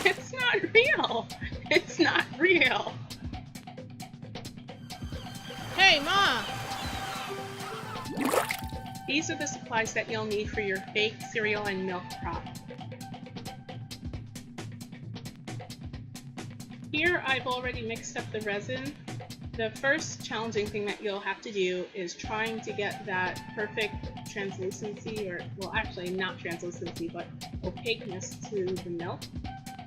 It's not real. It's not real. Hey, Ma! These are the supplies that you'll need for your fake cereal and milk crop. Here I've already mixed up the resin. The first challenging thing that you'll have to do is trying to get that perfect translucency, or well actually not translucency but opaqueness to the milk.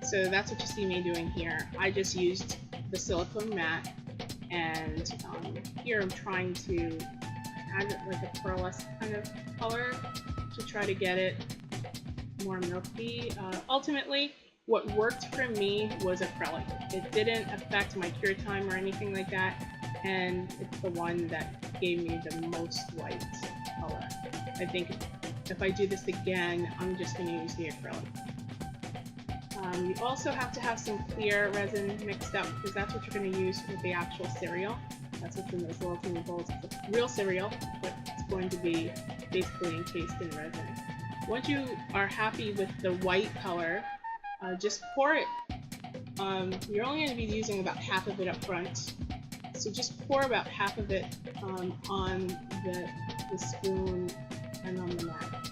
So that's what you see me doing here. I just used the silicone mat, and here I'm trying to add like a pearlescent kind of color to try to get it more milky. Ultimately, what worked for me was acrylic. It didn't affect my cure time or anything like that, and it's the one that gave me the most white color. I think if I do this again, I'm just going to use the acrylic. You also have to have some clear resin mixed up, because that's what you're going to use with the actual cereal. That's what's in those little tiny bowls. It's a real cereal, but it's going to be basically encased in resin. Once you are happy with the white color, just pour it. You're only going to be using about half of it up front, so just pour about half of it on the spoon and on the mat.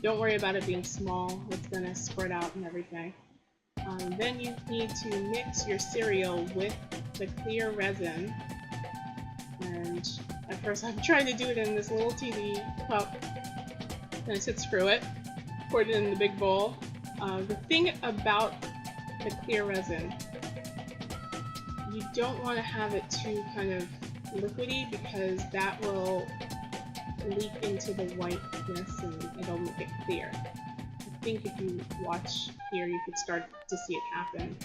Don't worry about it being small, it's going to spread out and everything. Then you need to mix your cereal with the clear resin, and at first I'm trying to do it in this little teeny cup, and I said screw it, poured it in the big bowl. The thing about the clear resin, you don't want to have it too kind of liquidy, because that will leak into the whiteness and it'll make it clear. I think if you watch here, you could start to see it happen.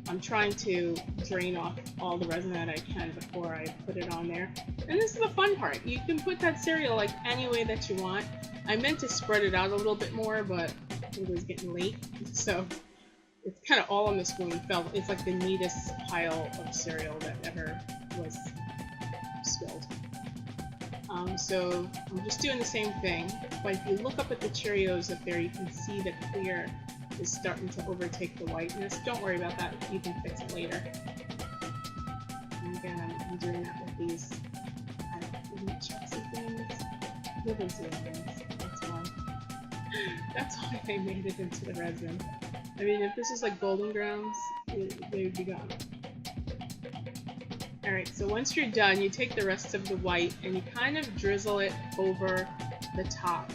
I'm trying to drain off all the resin that I can before I put it on there. And this is the fun part. You can put that cereal like any way that you want. I meant to spread it out a little bit more, but it was getting late, so it's kind of all on the spoon. It's like the neatest pile of cereal that ever was spilled. So I'm just doing the same thing, but if you look up at the Cheerios up there, you can see the clear is starting to overtake the whiteness. Don't worry about that, you can fix it later. And again, I'm doing that with these wheat Chex things. Living things, that's why. That's why they made it into the resin. I mean, if this was like Golden Grounds, they would be gone. Alright, so once you're done, you take the rest of the white and you kind of drizzle it over the top.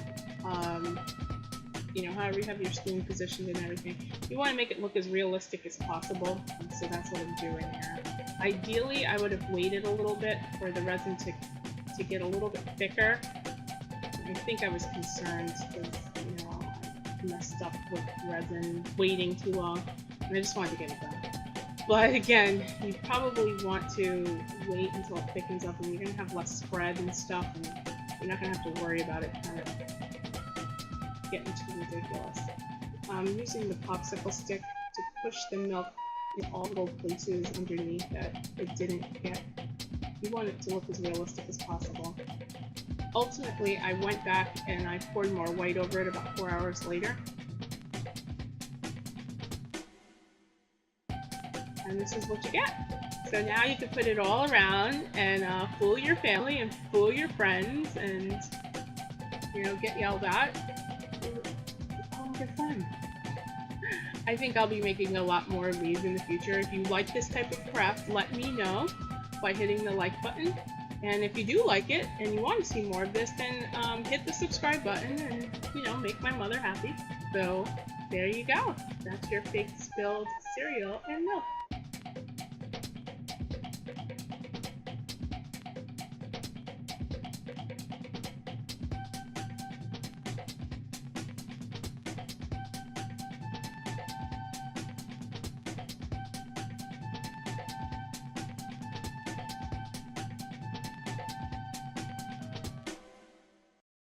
You know, however you have your spoon positioned and everything. You want to make it look as realistic as possible, and so that's what I'm doing here. Ideally, I would have waited a little bit for the resin to get a little bit thicker. I think I was concerned because, you know, I messed up with resin waiting too long, and I just wanted to get it done. But again, you probably want to wait until it thickens up, and you're going to have less spread and stuff, and you're not going to have to worry about it kind of getting too ridiculous. I'm using the popsicle stick to push the milk in all little places underneath that it didn't get. You want it to look as realistic as possible. Ultimately, I went back and I poured more white over it about 4 hours later. And this is what you get. So now you can put it all around and fool your family and fool your friends and, you know, get yelled at. It's all good fun. I think I'll be making a lot more of these in the future. If you like this type of craft, let me know by hitting the like button. And if you do like it and you want to see more of this, then hit the subscribe button and, you know, make my mother happy. So there you go. That's your fake spilled cereal and milk.